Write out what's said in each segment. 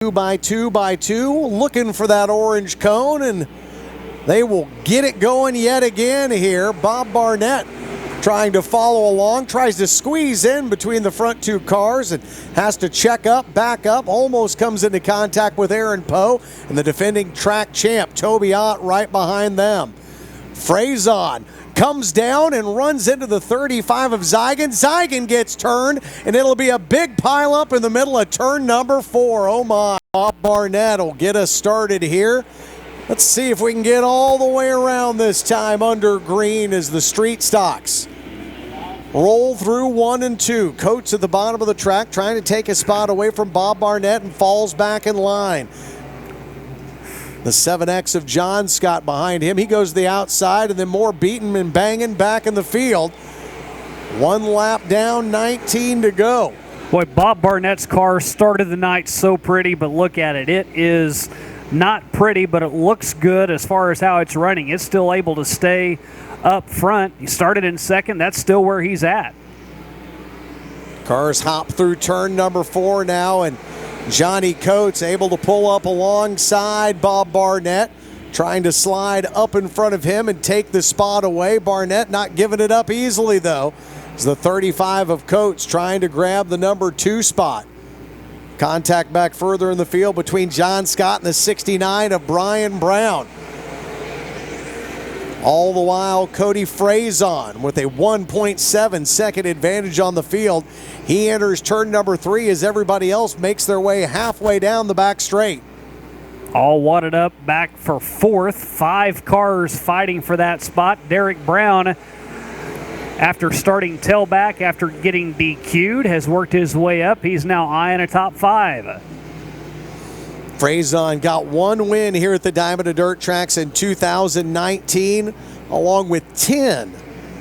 2 by 2 by 2, looking for that orange cone, and they will get it going yet again here. Bob Barnett trying to follow along, tries to squeeze in between the front two cars and has to check up, back up, almost comes into contact with Aaron Poe and the defending track champ, Toby Ott, right behind them. Frazon comes down and runs into the 35 of Zigan. Zigan gets turned, and it'll be a big pileup in the middle of turn number 4. Oh my. Bob Barnett will get us started here. Let's see if we can get all the way around this time under green as the street stocks roll through 1 and 2. Coates at the bottom of the track trying to take a spot away from Bob Barnett and falls back in line. The 7X of John Scott behind him. He goes to the outside, and then more beating and banging back in the field. 1 lap down, 19 to go. Boy, Bob Barnett's car started the night so pretty, but look at it. It is not pretty, but it looks good as far as how it's running. It's still able to stay up front. He started in second. That's still where he's at. Cars hop through turn number 4 now, and Johnny Coates able to pull up alongside Bob Barnett, trying to slide up in front of him and take the spot away. Barnett not giving it up easily, though. It's the 35 of Coates trying to grab the number 2 spot. Contact back further in the field between John Scott and the 69 of Brian Brown. All the while, Cody Frazon with a 1.7 second advantage on the field. He enters turn number 3 as everybody else makes their way halfway down the back straight. All wadded up back for 4th. 5 cars fighting for that spot. Derek Brown, after starting tailback after getting DQ'd, has worked his way up. He's now eyeing a top 5. Frazon got 1 win here at the Diamond of Dirt tracks in 2019, along with 10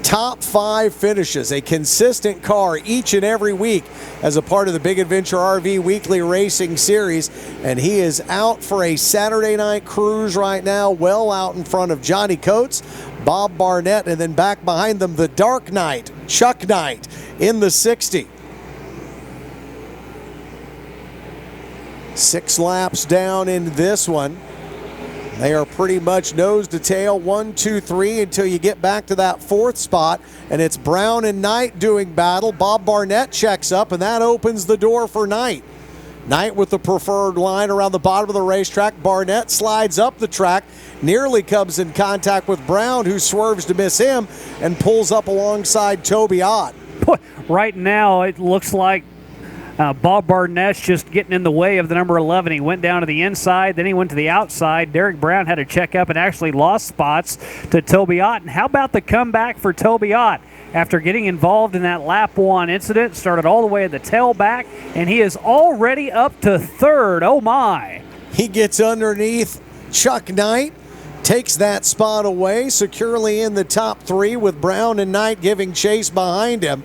top 5 finishes. A consistent car each and every week as a part of the Big Adventure RV Weekly Racing Series. And he is out for a Saturday night cruise right now, well out in front of Johnny Coates, Bob Barnett, and then back behind them, the Dark Knight, Chuck Knight, in the 60. 6 laps down in this one. They are pretty much nose to tail, 1, 2, 3, until you get back to that 4th spot, and it's Brown and Knight doing battle. Bob Barnett checks up, and that opens the door for Knight. Knight with the preferred line around the bottom of the racetrack. Barnett slides up the track, nearly comes in contact with Brown, who swerves to miss him and pulls up alongside Toby Ott. Right now, it looks like Bob Barnett's just getting in the way of the number 11. He went down to the inside, then he went to the outside. Derek Brown had to check up and actually lost spots to Toby Ott. And how about the comeback for Toby Ott? After getting involved in that lap 1 incident, started all the way at the tailback, and he is already up to 3rd. Oh my. He gets underneath Chuck Knight, takes that spot away, securely in the top 3 with Brown and Knight giving chase behind him.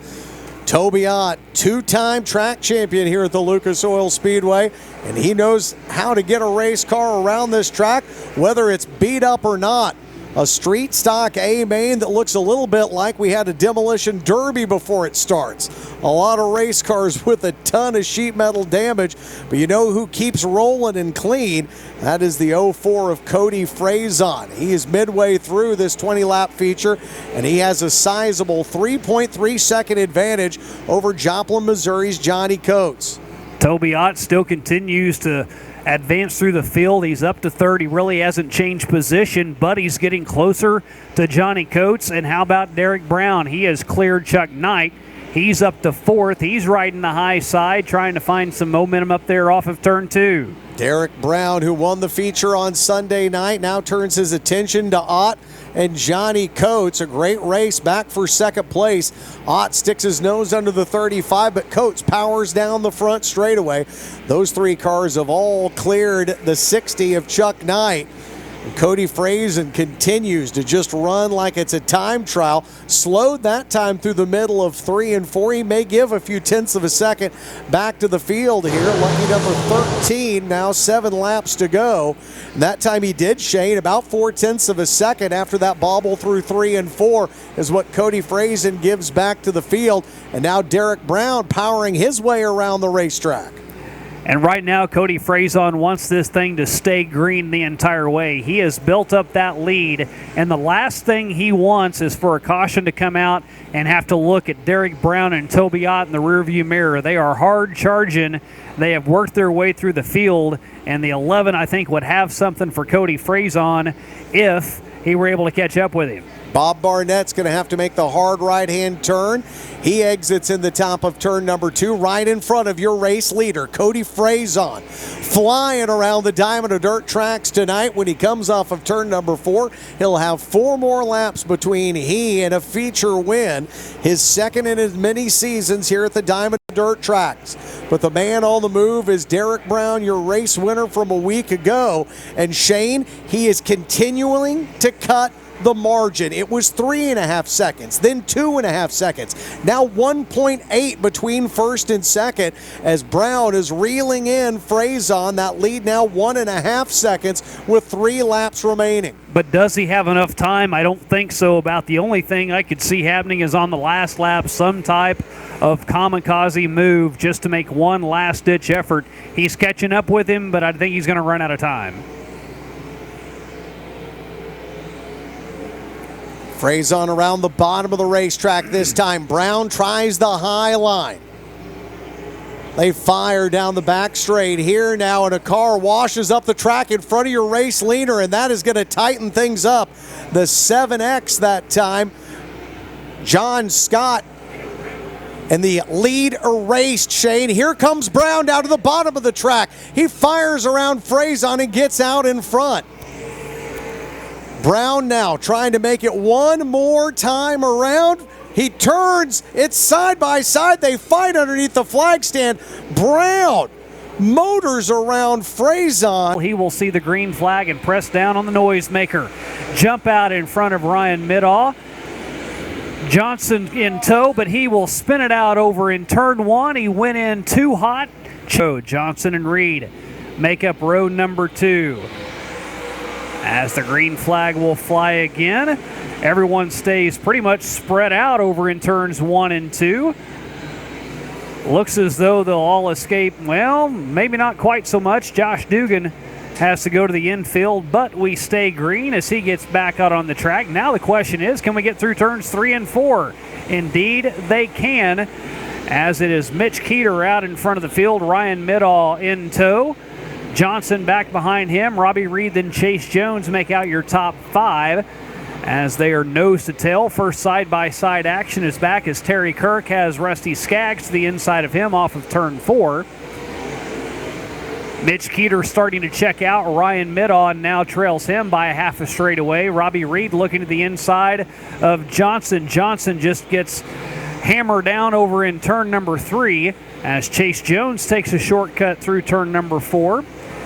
Toby Ott, 2-time track champion here at the Lucas Oil Speedway, and he knows how to get a race car around this track, whether it's beat up or not. A street stock A-main that looks a little bit like we had a demolition derby before it starts. A lot of race cars with a ton of sheet metal damage, but you know who keeps rolling and clean? That is the 04 of Cody Frazon. He is midway through this 20-lap feature, and he has a sizable 3.3 second advantage over Joplin, Missouri's Johnny Coates. Toby Ott still continues to advance through the field. He's up to 3rd. He really hasn't changed position, but he's getting closer to Johnny Coates. And how about Derek Brown? He has cleared Chuck Knight. He's up to 4th. He's riding the high side, trying to find some momentum up there off of turn 2. Derek Brown, who won the feature on Sunday night, now turns his attention to Ott and Johnny Coates. A great race back for 2nd place. Ott sticks his nose under the 35, but Coates powers down the front straightaway. Those 3 cars have all cleared the 60 of Chuck Knight. And Cody Frazon continues to just run like it's a time trial. Slowed that time through the middle of 3 and 4. He may give a few tenths of a second back to the field here. Lucky number 13, now 7 laps to go. And that time he did, Shane, about 4/10 of a second after that bobble through 3 and 4 is what Cody Frazon gives back to the field. And now Derek Brown powering his way around the racetrack. And right now, Cody Frazon wants this thing to stay green the entire way. He has built up that lead, and the last thing he wants is for a caution to come out and have to look at Derek Brown and Toby Ott in the rearview mirror. They are hard charging. They have worked their way through the field, and the 11, I think, would have something for Cody Frazon if he were able to catch up with him. Bob Barnett's going to have to make the hard right-hand turn. He exits in the top of turn number 2, right in front of your race leader, Cody Frazon. Flying around the Diamond of Dirt tracks tonight. When he comes off of turn number 4, he'll have 4 more laps between he and a feature win. His second in as many seasons here at the Diamond of Dirt tracks. But the man on the move is Derek Brown, your race winner from a week ago. And Shane, he is continuing to cut the margin. It was 3.5 seconds, then 2.5 seconds. Now 1.8 between first and second as Brown is reeling in Frazon. That lead now 1.5 seconds with 3 laps remaining. But does he have enough time? I don't think so. About the only thing I could see happening is on the last lap, some type of kamikaze move just to make one last-ditch effort. He's catching up with him, but I think he's going to run out of time. Frazon around the bottom of the racetrack this time. Brown tries the high line. They fire down the back straight here now, and a car washes up the track in front of your race leader, and that is going to tighten things up. The 7X that time. John Scott and the lead erased, Shane. Here comes Brown down to the bottom of the track. He fires around Frazon and gets out in front. Brown now trying to make it one more time around. He turns. It's side by side. They fight underneath the flag stand. Brown motors around Frazon. He will see the green flag and press down on the noisemaker. Jump out in front of Ryan Middaugh. Johnson in tow, but he will spin it out over in turn 1. He went in too hot. Johnson and Reed make up row number 2. As the green flag will fly again, everyone stays pretty much spread out over in turns 1 and 2. Looks as though they'll all escape. Well, maybe not quite so much. Josh Dugan has to go to the infield, but we stay green as he gets back out on the track. Now the question is, can we get through turns 3 and 4? Indeed, they can, as it is Mitch Keeter out in front of the field, Ryan Middaugh in tow. Johnson back behind him. Robbie Reed and Chase Jones make out your top 5 as they are nose to tail. First side-by-side action is back as Terry Kirk has Rusty Skaggs to the inside of him off of turn 4. Mitch Keeter starting to check out. Ryan Middaugh now trails him by a half a straightaway. Robbie Reed looking to the inside of Johnson. Johnson just gets hammered down over in turn number 3 as Chase Jones takes a shortcut through turn number 4.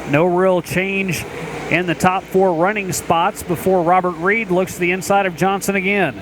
No real change in the top 4 running spots before Robert Reed looks to the inside of Johnson again.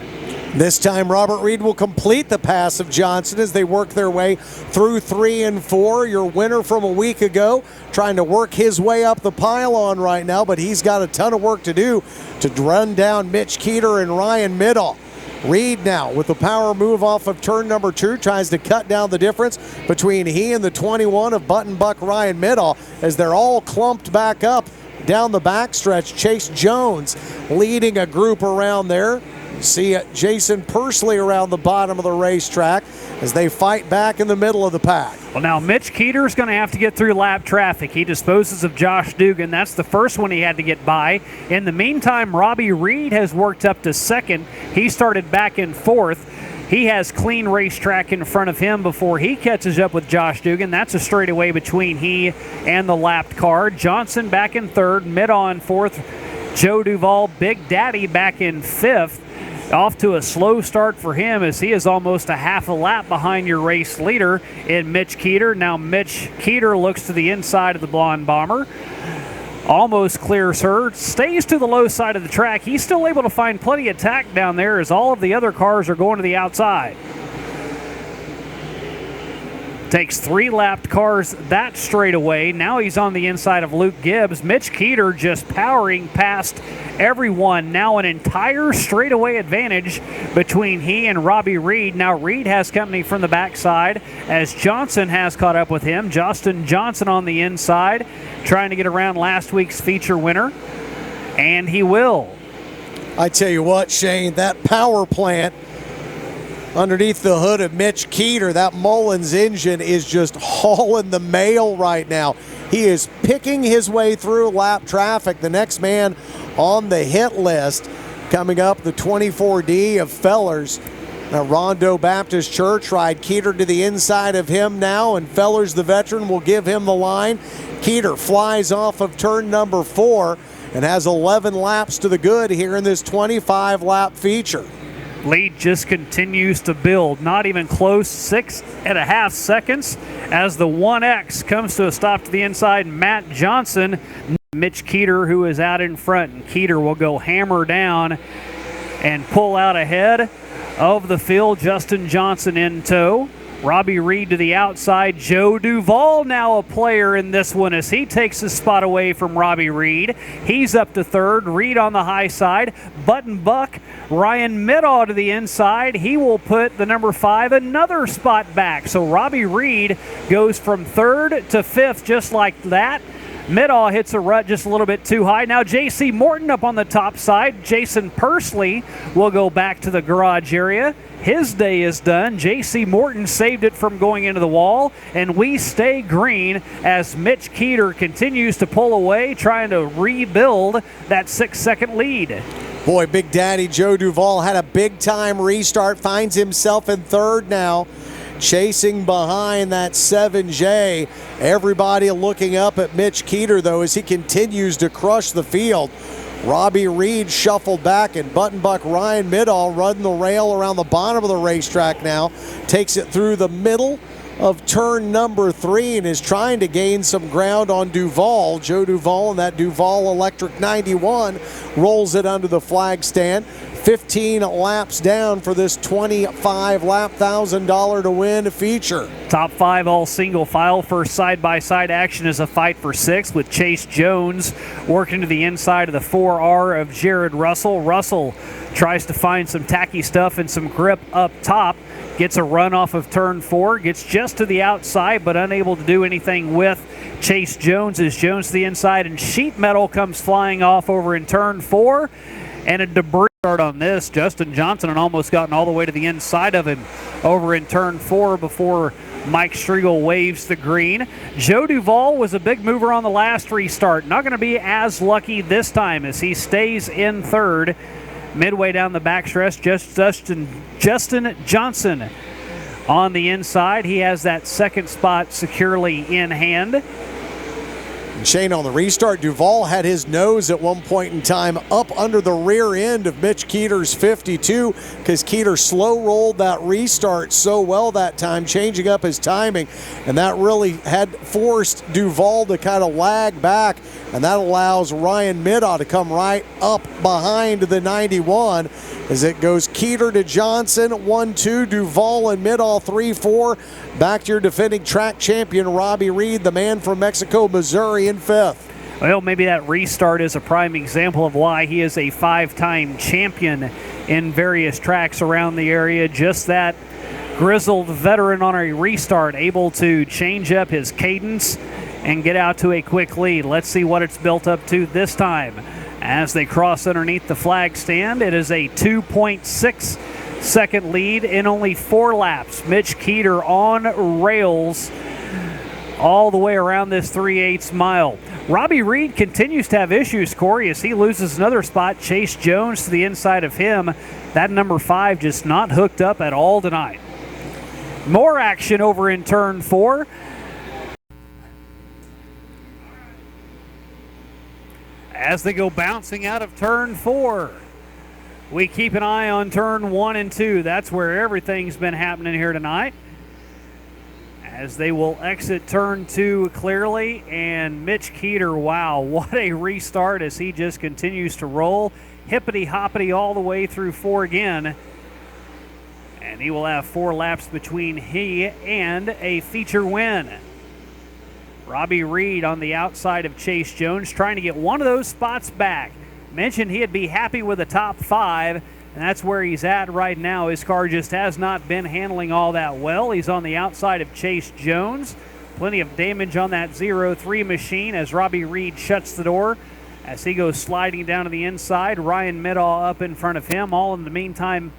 This time Robert Reed will complete the pass of Johnson as they work their way through 3 and 4. Your winner from a week ago trying to work his way up the pylon right now, but he's got a ton of work to do to run down Mitch Keeter and Ryan Middaugh. Reed now with the power move off of turn number 2 tries to cut down the difference between he and the 21 of Button Buck Ryan Middaugh as they're all clumped back up down the backstretch. Chase Jones leading a group around there. See Jason Persley around the bottom of the racetrack as they fight back in the middle of the pack. Well, now Mitch Keeter's going to have to get through lap traffic. He disposes of Josh Dugan. That's the first one he had to get by. In the meantime, Robbie Reed has worked up to second. He started back in 4th. He has clean racetrack in front of him before he catches up with Josh Dugan. That's a straightaway between he and the lapped car. Johnson back in 3rd, Middaugh in 4th. Joe Duvall, Big Daddy back in 5th. Off to a slow start for him as he is almost a half a lap behind your race leader in Mitch Keeter. Now Mitch Keeter looks to the inside of the Blonde Bomber. Almost clears her, stays to the low side of the track. He's still able to find plenty of tack down there as all of the other cars are going to the outside. Takes 3 lapped cars that straightaway. Now he's on the inside of Luke Gibbs. Mitch Keeter just powering past everyone. Now an entire straightaway advantage between he and Robbie Reed. Now Reed has company from the backside as Johnson has caught up with him. Justin Johnson on the inside trying to get around last week's feature winner. And he will. I tell you what, Shane, that power plant underneath the hood of Mitch Keeter, that Mullins engine is just hauling the mail right now. He is picking his way through lap traffic. The next man on the hit list coming up, the 24D of Fellers. Now Rondo Baptist Church ride Keeter to the inside of him now, and Fellers, the veteran, will give him the line. Keeter flies off of turn number 4 and has 11 laps to the good here in this 25-lap feature. Lead just continues to build, not even close, 6.5 seconds as the 1X comes to a stop to the inside. Matt Johnson, Mitch Keeter, who is out in front, and Keeter will go hammer down and pull out ahead of the field. Justin Johnson in tow. Robbie Reed to the outside. Joe Duvall now a player in this one as he takes his spot away from Robbie Reed. He's up to third. Reed on the high side. Button Buck. Ryan Middaugh to the inside. He will put the number 5 another spot back. So Robbie Reed goes from third to fifth just like that. Middaugh hits a rut just a little bit too high. Now J.C. Morton up on the top side. Jason Persley will go back to the garage area. His day is done. J.C. Morton saved it from going into the wall, and we stay green as Mitch Keeter continues to pull away, trying to rebuild that 6-second lead. Boy, Big Daddy Joe Duvall had a big-time restart, finds himself in third now, chasing behind that 7J. Everybody looking up at Mitch Keeter, though, as he continues to crush the field. Robbie Reed shuffled back, and Button Buck Ryan Middaugh running the rail around the bottom of the racetrack now. Takes it through the middle of turn number 3 and is trying to gain some ground on Duvall. Joe Duvall and that Duvall Electric 91 rolls it under the flag stand. 15 laps down for this 25-lap $1,000 to win feature. Top 5 all single file. First side-by-side action is a fight for 6 with Chase Jones working to the inside of the 4R of Jared Russell. Russell tries to find some tacky stuff and some grip up top. Gets a run off of turn 4. Gets just to the outside but unable to do anything with Chase Jones as Jones to the inside, and sheet metal comes flying off over in turn 4. And a debris start on this. Justin Johnson had almost gotten all the way to the inside of him over in turn 4 before Mike Striegel waves the green. Joe Duvall was a big mover on the last restart. Not going to be as lucky this time as he stays in third. Midway down the backstretch, Justin Johnson on the inside. He has that second spot securely in hand. Shane, on the restart, Duvall had his nose at one point in time up under the rear end of Mitch Keeter's 52 because Keeter slow rolled that restart so well that time, changing up his timing, and that really had forced Duvall to kind of lag back, and that allows Ryan Middaugh to come right up behind the 91 as it goes Keeter to Johnson, 1-2, Duvall and Middaugh 3-4. Back to your defending track champion, Robbie Reed, the man from Mexico, Missouri, in fifth. Well, maybe that restart is a prime example of why he is a 5-time champion in various tracks around the area. Just that grizzled veteran on a restart, able to change up his cadence and get out to a quick lead. Let's see what it's built up to this time. As they cross underneath the flag stand, it is a 2.6 second lead in only 4 laps. Mitch Keeter on rails all the way around this 3/8 mile. Robbie Reed continues to have issues, Corey, as he loses another spot. Chase Jones to the inside of him. That number 5 just not hooked up at all tonight. More action over in turn 4. As they go bouncing out of turn 4. We keep an eye on turn 1 and 2. That's where everything's been happening here tonight. As they will exit turn 2 clearly. And Mitch Keeter, wow, what a restart as he just continues to roll. Hippity-hoppity all the way through 4 again. and he will have 4 laps between he and a feature win. Robbie Reed on the outside of Chase Jones, trying to get one of those spots back. Mentioned he'd be happy with the top 5, and that's where he's at right now. His car just has not been handling all that well. He's on the outside of Chase Jones. Plenty of damage on that 0-3 machine as Robbie Reed shuts the door as he goes sliding down to the inside. Ryan Middaugh up in front of him. All in the meantime,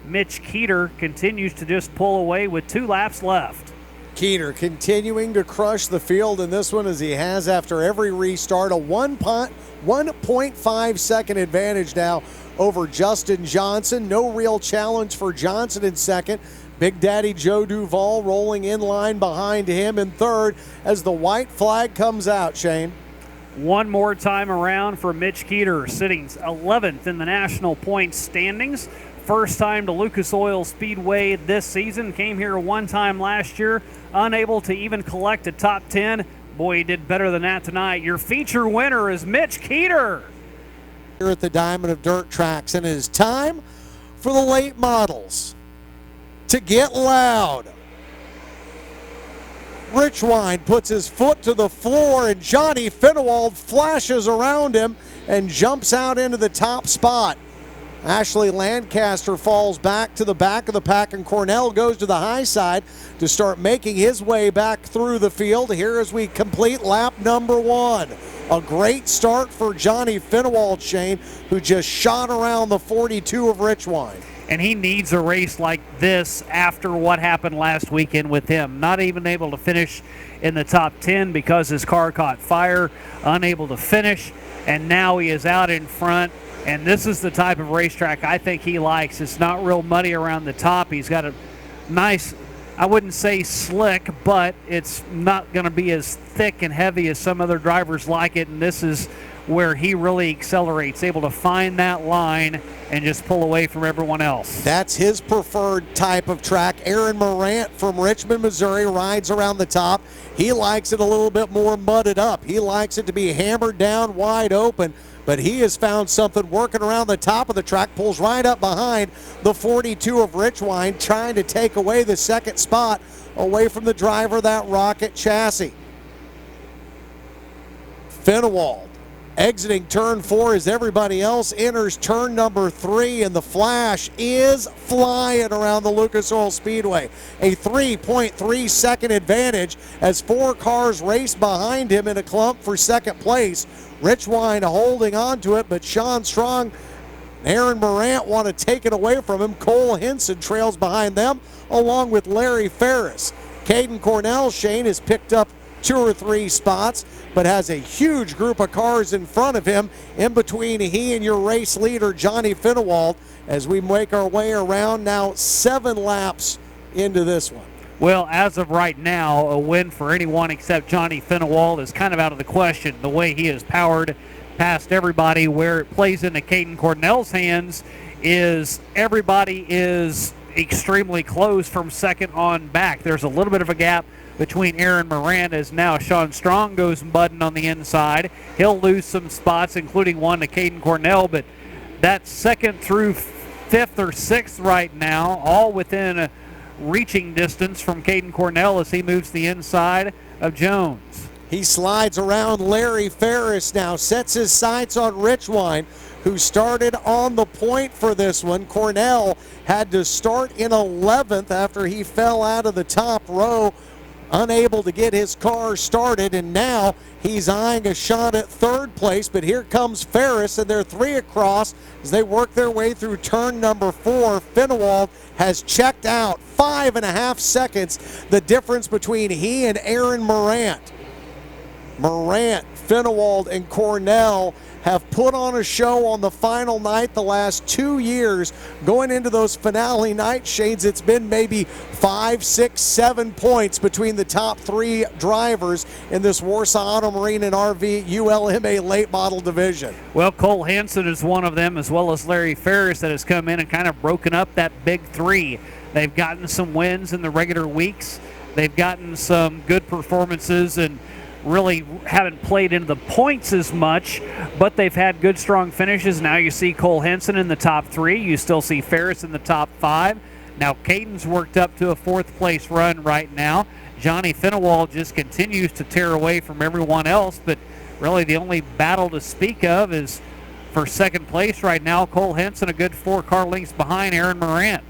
Mitch Keeter continues to just pull away with 2 laps left. Keeter continuing to crush the field in this one as he has after every restart. A 1.5 second advantage now over Justin Johnson. No real challenge for Johnson in second. Big Daddy Joe Duvall rolling in line behind him in third as the white flag comes out, Shane. One more time around for Mitch Keeter, sitting 11th in the national points standings. First time to Lucas Oil Speedway this season. Came here one time last year, unable to even collect a top 10. Boy, he did better than that tonight. Your feature winner is Mitch Keeter. Here at the Diamond of Dirt tracks, and it is time for the late models to get loud. Richwine puts his foot to the floor, and Johnny Fennewald flashes around him and jumps out into the top spot. Ashley Lancaster falls back to the back of the pack, and Cornell goes to the high side to start making his way back through the field here as we complete lap number 1. A great start for Johnny Fennewald, Shane, who just shot around the 42 of Richwine. And he needs a race like this after what happened last weekend with him. Not even able to finish in the top 10 because his car caught fire, unable to finish, and now he is out in front. And this is the type of racetrack I think he likes. It's not real muddy around the top. He's got a nice, I wouldn't say slick, but it's not going to be as thick and heavy as some other drivers like it. And this is where he really accelerates, able to find that line and just pull away from everyone else. That's his preferred type of track. Aaron Morant from Richmond, Missouri rides around the top. He likes it a little bit more mudded up. He likes it to be hammered down wide open, but he has found something working around the top of the track, pulls right up behind the 42 of Richwine, trying to take away the second spot away from the driver of that rocket chassis. Fennewald exiting turn 4 as everybody else enters turn number 3, and the Flash is flying around the Lucas Oil Speedway. A 3.3 second advantage as 4 cars race behind him in a clump for second place. Richwine holding on to it, but Sean Strong and Aaron Morant want to take it away from him. Cole Henson trails behind them along with Larry Ferris. Caden Cornell, Shane, has picked up 2 or 3 spots, but has a huge group of cars in front of him in between he and your race leader, Johnny Fennewald, as we make our way around now 7 laps into this one. Well, as of right now, a win for anyone except Johnny Fennewald is kind of out of the question. The way he is powered past everybody, where it plays into Caden Cornell's hands is everybody is extremely close from second on back. There's a little bit of a gap between Aaron Morant as now Sean Strong goes mudding on the inside. He'll lose some spots, including one to Caden Cornell, but that's second through 5th or 6th right now, all within a reaching distance from Caden Cornell as he moves the inside of Jones. He slides around Larry Ferris now, sets his sights on Richwine, who started on the point for this one. Cornell had to start in 11th after he fell out of the top row, unable to get his car started, and now he's eyeing a shot at 3rd place. But here comes Ferris, and they're 3 across as they work their way through turn number 4. Fennewald has checked out. 5.5 seconds, the difference between he and Aaron Morant. Morant, Fennewald, and Cornell have put on a show on the final night the last 2 years. Going into those finale night shades, it's been maybe 5, 6, 7 points between the top 3 drivers in this Warsaw Auto Marine and RV ULMA late model division. Well, Cole Hansen is one of them, as well as Larry Ferris, that has come in and kind of broken up that big 3. They've gotten some wins in the regular weeks. They've gotten some good performances and really haven't played into the points as much, but they've had good, strong finishes. Now you see Cole Henson in the top 3. You still see Ferris in the top 5. Now Caden's worked up to a 4th place run right now. Johnny Fennewald just continues to tear away from everyone else, but really the only battle to speak of is for 2nd place right now. Cole Henson a good 4 car lengths behind Aaron Morant.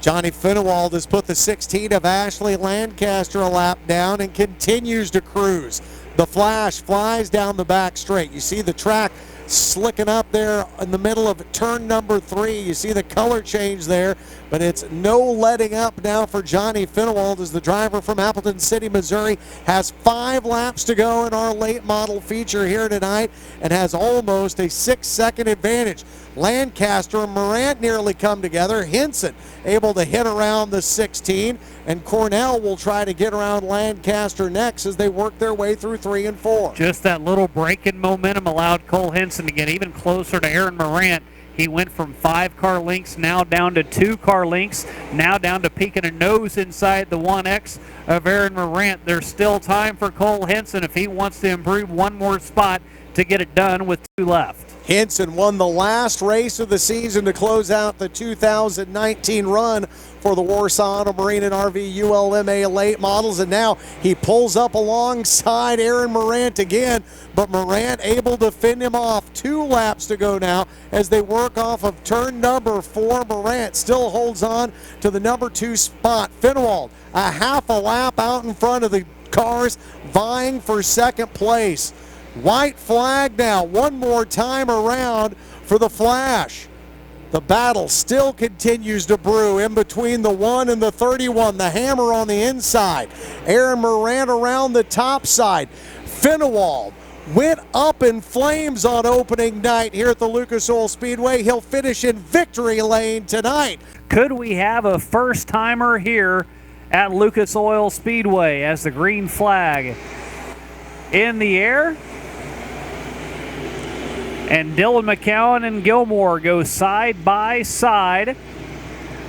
Johnny Fennewald has put the 16 of Ashley Lancaster a lap down and continues to cruise. The Flash flies down the back straight. You see the track slicking up there in the middle of turn number 3. You see the color change there, but it's no letting up now for Johnny Fennewald as the driver from Appleton City, Missouri, has 5 laps to go in our late model feature here tonight and has almost a 6-second advantage. Lancaster and Morant nearly come together. Henson able to hit around the 16, and Cornell will try to get around Lancaster next as they work their way through 3 and 4. Just that little break in momentum allowed Cole Henson to get even closer to Aaron Morant. He went from 5 car lengths now down to 2 car lengths, now down to peeking a nose inside the 1X of Aaron Morant. There's still time for Cole Henson if he wants to improve one more spot to get it done with 2 left. Henson won the last race of the season to close out the 2019 run for the Warsaw Auto Marine and RV ULMA late models, and now he pulls up alongside Aaron Morant again, but Morant able to fend him off. 2 laps to go now as they work off of turn number 4. Morant still holds on to the number 2 spot. Fennewald a half a lap out in front of the cars vying for 2nd place. White flag now, one more time around for the Flash. The battle still continues to brew in between the 1 and the 31. The hammer on the inside. Aaron Morant around the top side. Fennewald went up in flames on opening night here at the Lucas Oil Speedway. He'll finish in victory lane tonight. Could we have a first-timer here at Lucas Oil Speedway as the green flag in the air? And Dylan McCowan and Gilmore go side by side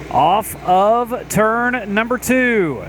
off of turn number 2.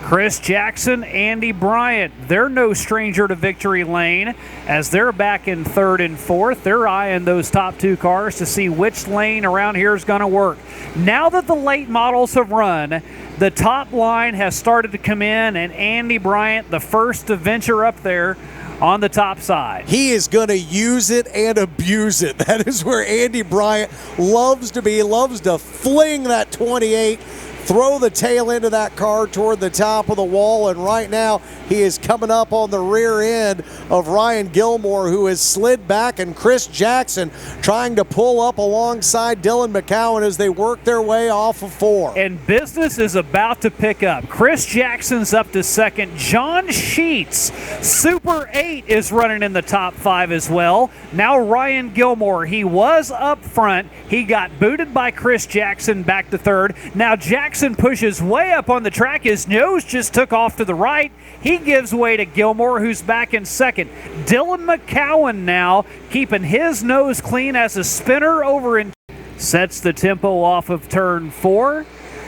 Chris Jackson, Andy Bryant, they're no stranger to victory lane as they're back in 3rd and 4th. They're eyeing those top 2 cars to see which lane around here is going to work. Now that the late models have run, the top line has started to come in, and Andy Bryant, the first to venture up there on the top side. He is going to use it and abuse it. That is where Andy Bryant loves to be, loves to fling that 28, throw the tail end of that car toward the top of the wall, and right now he is coming up on the rear end of Ryan Gilmore, who has slid back, and Chris Jackson trying to pull up alongside Dylan McCowan as they work their way off of 4. And business is about to pick up. Chris Jackson's up to 2nd. John Sheets, Super 8, is running in the top 5 as well. Now Ryan Gilmore, he was up front. He got booted by Chris Jackson back to 3rd. Now Jackson pushes way up on the track. His nose just took off to the right. He gives way to Gilmore, who's back in 2nd. Dylan McCowan now keeping his nose clean as a spinner over in sets the tempo off of turn 4.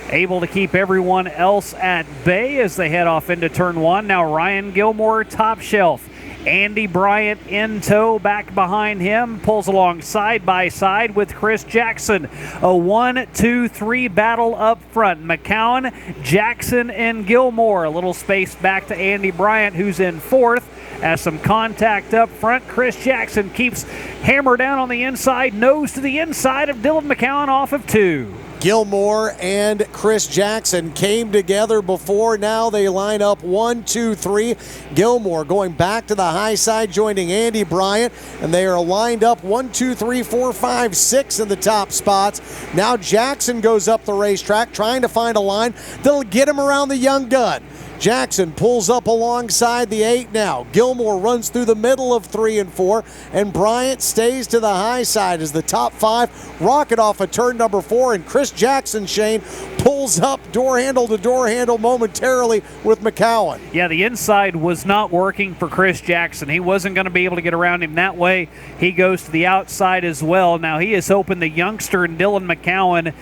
Able to keep everyone else at bay as they head off into turn 1. Now Ryan Gilmore top shelf. Andy Bryant in tow back behind him, pulls along side by side with Chris Jackson. A 1-2-3 battle up front. McCowan, Jackson, and Gilmore. A little space back to Andy Bryant, who's in 4th. As some contact up front, Chris Jackson keeps hammer down on the inside, nose to the inside of Dylan McCowan off of 2. Gilmore and Chris Jackson came together before. Now they line up 1, 2, 3. Gilmore going back to the high side, joining Andy Bryant, and they are lined up 1, 2, 3, 4, 5, 6 in the top spots. Now Jackson goes up the racetrack trying to find a line that'll get him around the young gun. Jackson pulls up alongside the 8 now. Gilmore runs through the middle of 3 and 4, and Bryant stays to the high side as the top 5 rocket off of turn number 4, and Chris Jackson, Shane, pulls up door handle to door handle momentarily with McCowan. Yeah, the inside was not working for Chris Jackson. He wasn't going to be able to get around him that way. He goes to the outside as well. Now he is hoping the youngster and Dylan McCowan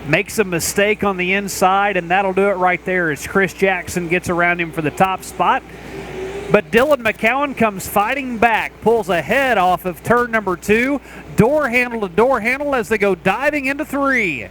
makes a mistake on the inside, and that'll do it right there as Chris Jackson gets around him for the top spot. But Dylan McCowan comes fighting back, pulls ahead off of turn number 2, door handle to door handle as they go diving into 3.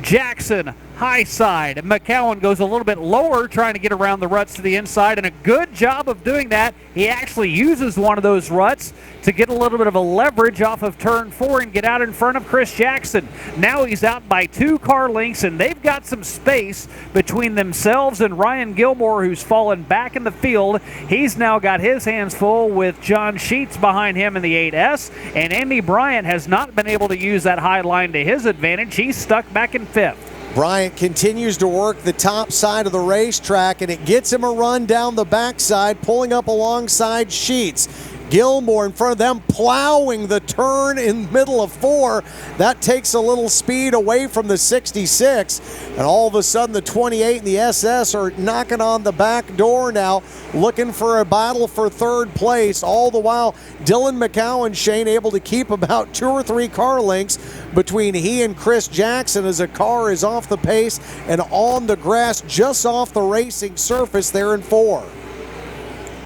Jackson, high side. McCowan goes a little bit lower, trying to get around the ruts to the inside, and a good job of doing that. He actually uses one of those ruts to get a little bit of a leverage off of turn 4 and get out in front of Chris Jackson. Now he's out by 2 car lengths, and they've got some space between themselves and Ryan Gilmore, who's fallen back in the field. He's now got his hands full with John Sheets behind him in the 8S, and Andy Bryant has not been able to use that high line to his advantage. He's stuck back in 5th. Bryant continues to work the top side of the racetrack, and it gets him a run down the backside, pulling up alongside Sheets. Gilmore in front of them, plowing the turn in middle of 4. That takes a little speed away from the 66, and all of a sudden the 28 and the SS are knocking on the back door now, looking for a battle for 3rd place. All the while, Dylan McCowan, Shane, able to keep about 2 or 3 car lengths between he and Chris Jackson as a car is off the pace and on the grass just off the racing surface there in 4.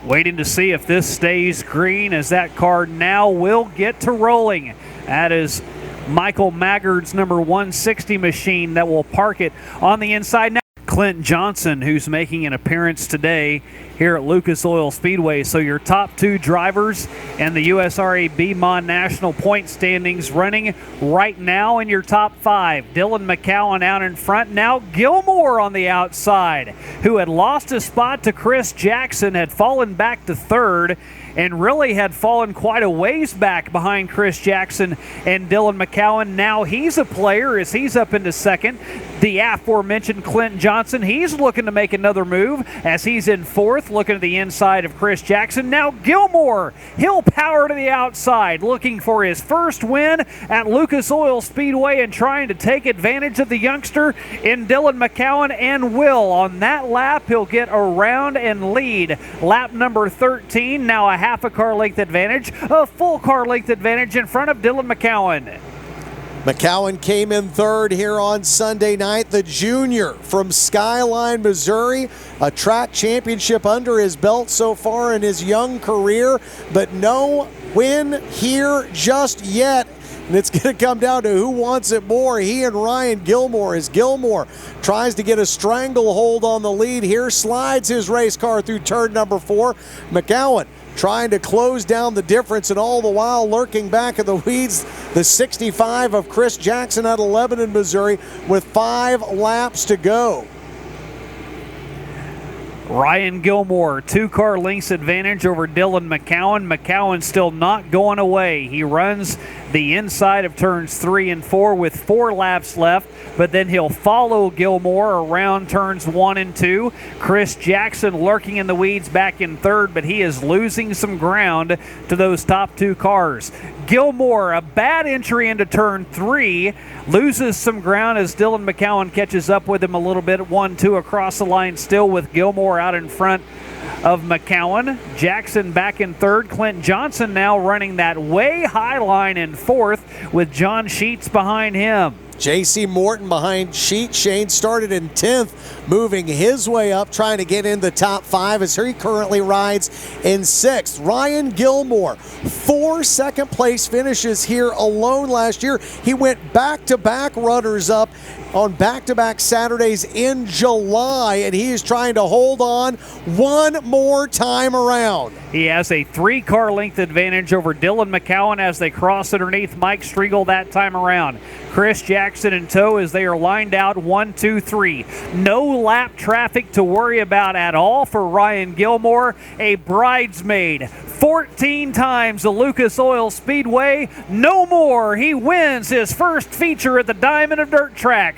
Waiting to see if this stays green, as that car now will get to rolling. That is Michael Maggard's number 160 machine that will park it on the inside. Now Clint Johnson, who's making an appearance today here at Lucas Oil Speedway. So your top 2 drivers and the USRA Mod National point standings running right now in your top 5. Dylan McCowan out in front. Now Gilmore on the outside, who had lost a spot to Chris Jackson, had fallen back to 3rd, and really had fallen quite a ways back behind Chris Jackson and Dylan McCowan. Now he's a player as he's up into 2nd. The aforementioned Clint Johnson, he's looking to make another move as he's in 4th, looking at the inside of Chris Jackson. Now Gilmore, he'll power to the outside, looking for his first win at Lucas Oil Speedway and trying to take advantage of the youngster in Dylan McCowan, and will. On that lap, he'll get around and lead. Lap number 13, now a half a car length advantage, a full car length advantage in front of Dylan McCowan. McCowan came in 3rd here on Sunday night. The junior from Skyline, Missouri, a track championship under his belt so far in his young career, but no win here just yet. And it's going to come down to who wants it more, he and Ryan Gilmore, as Gilmore tries to get a stranglehold on the lead here, slides his race car through turn number 4. McCowan trying to close down the difference, and all the while lurking back in the weeds, the 65 of Chris Jackson out of Lebanon, Missouri, with 5 laps to go. Ryan Gilmore, 2 car lengths advantage over Dylan McCowan. McCowan still not going away. He runs the inside of turns 3 and 4 with 4 laps left, but then he'll follow Gilmore around turns 1 and 2. Chris Jackson lurking in the weeds back in 3rd, but he is losing some ground to those top 2 cars. Gilmore, a bad entry into turn 3, loses some ground as Dylan McCowan catches up with him a little bit. 1-2 across the line still, with Gilmore out in front of McCowan. Jackson back in 3rd. Clint Johnson now running that way high line in 4th, with John Sheets behind him. J.C. Morton behind Sheet. Shane started in 10th, moving his way up, trying to get in the top 5 as he currently rides in 6th. Ryan Gilmore, 4 second-place finishes here alone last year. He went back-to-back runners-up on back-to-back Saturdays in July, and he is trying to hold on one more time around. He has a 3 car length advantage over Dylan McCowan as they cross underneath Mike Striegel that time around. Chris Jackson in tow as they are lined out 1, 2, 3. No lap traffic to worry about at all for Ryan Gilmore, a bridesmaid 14 times the Lucas Oil Speedway. No more. He wins his first feature at the Diamond of Dirt Tracks.